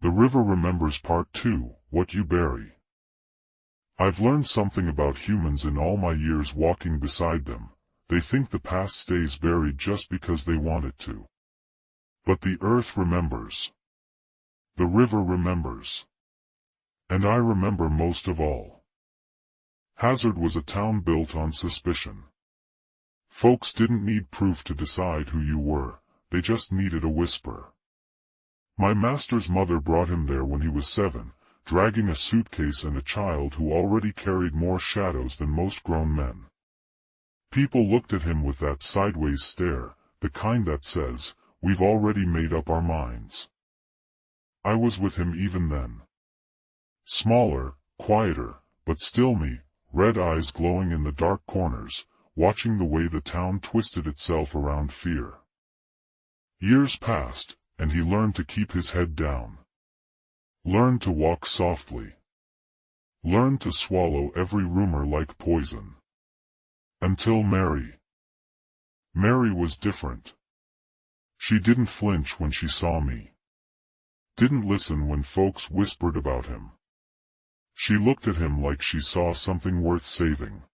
The River Remembers Part 2, What You Bury. I've learned something about humans in all my years walking beside them. They think the past stays buried just because they want it to. But the earth remembers. The river remembers. And I remember most of all. Hazard was a town built on suspicion. Folks didn't need proof to decide who you were, they just needed a whisper. My master's mother brought him there when he was 7, dragging a suitcase and a child who already carried more shadows than most grown men. People looked at him with that sideways stare, the kind that says, "We've already made up our minds." I was with him even then. Smaller, quieter, but still me, red eyes glowing in the dark corners, watching the way the town twisted itself around fear. Years passed, and he learned to keep his head down. Learned to walk softly. Learned to swallow every rumor like poison. Until Mary. Mary was different. She didn't flinch when she saw me. Didn't listen when folks whispered about him. She looked at him like she saw something worth saving.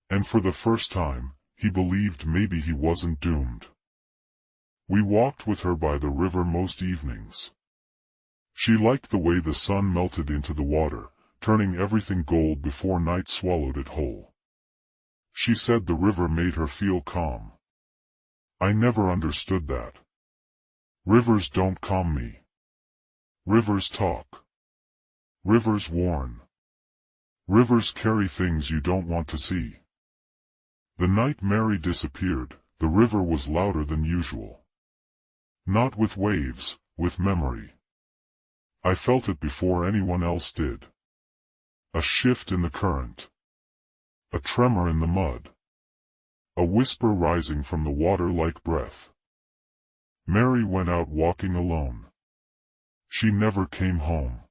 And for the first time, he believed maybe he wasn't doomed. We walked with her by the river most evenings. She liked the way the sun melted into the water, turning everything gold before night swallowed it whole. She said the river made her feel calm. I never understood that. Rivers don't calm me. Rivers talk. Rivers warn. Rivers carry things you don't want to see. The night Mary disappeared, the river was louder than usual. Not with waves, with memory. I felt it before anyone else did. A shift in the current. A tremor in the mud. A whisper rising from the water like breath. Mary went out walking alone. She never came home.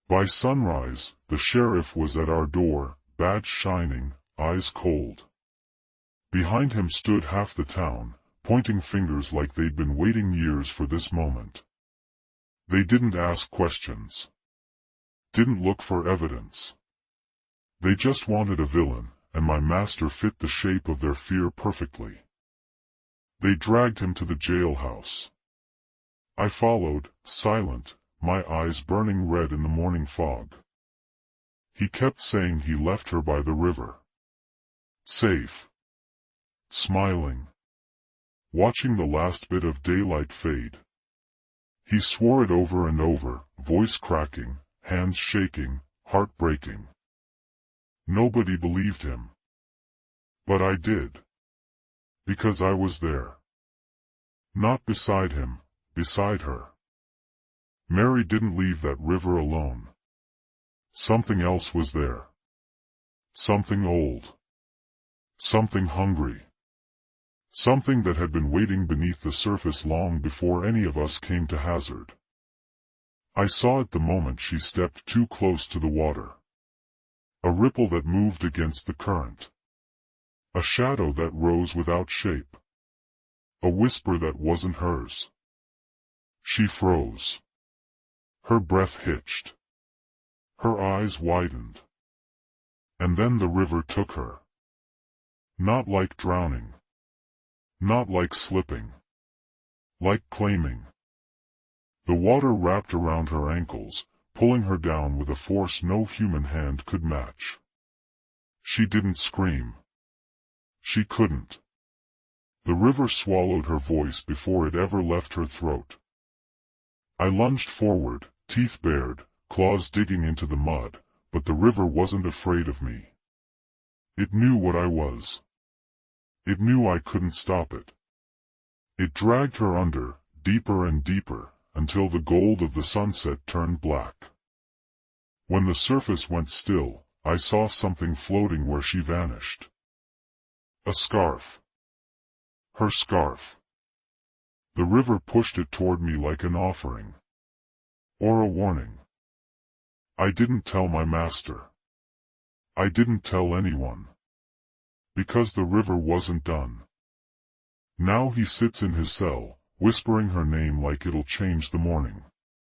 By sunrise, the sheriff was at our door, badge shining, eyes cold. Behind him stood half the town, pointing fingers like they'd been waiting years for this moment. They didn't ask questions. Didn't look for evidence. They just wanted a villain, and my master fit the shape of their fear perfectly. They dragged him to the jailhouse. I followed, silent, my eyes burning red in the morning fog. He kept saying he left her by the river. Safe. Smiling. Watching the last bit of daylight fade. He swore it over and over, voice cracking, hands shaking, heart breaking. Nobody believed him. But I did. Because I was there. Not beside him, beside her. Mary didn't leave that river alone. Something else was there. Something old. Something hungry. Something that had been waiting beneath the surface long before any of us came to Hazard. I saw it the moment she stepped too close to the water. A ripple that moved against the current. A shadow that rose without shape. A whisper that wasn't hers. She froze. Her breath hitched. Her eyes widened. And then the river took her. Not like drowning. Not like slipping. Like claiming. The water wrapped around her ankles, pulling her down with a force no human hand could match. She didn't scream. She couldn't. The river swallowed her voice before it ever left her throat. I lunged forward, teeth bared, claws digging into the mud, but the river wasn't afraid of me. It knew what I was. It knew I couldn't stop it. It dragged her under, deeper and deeper, until the gold of the sunset turned black. When the surface went still, I saw something floating where she vanished. A scarf. Her scarf. The river pushed it toward me like an offering. Or a warning. I didn't tell my master. I didn't tell anyone. Because the river wasn't done. Now he sits in his cell, whispering her name like it'll change the morning.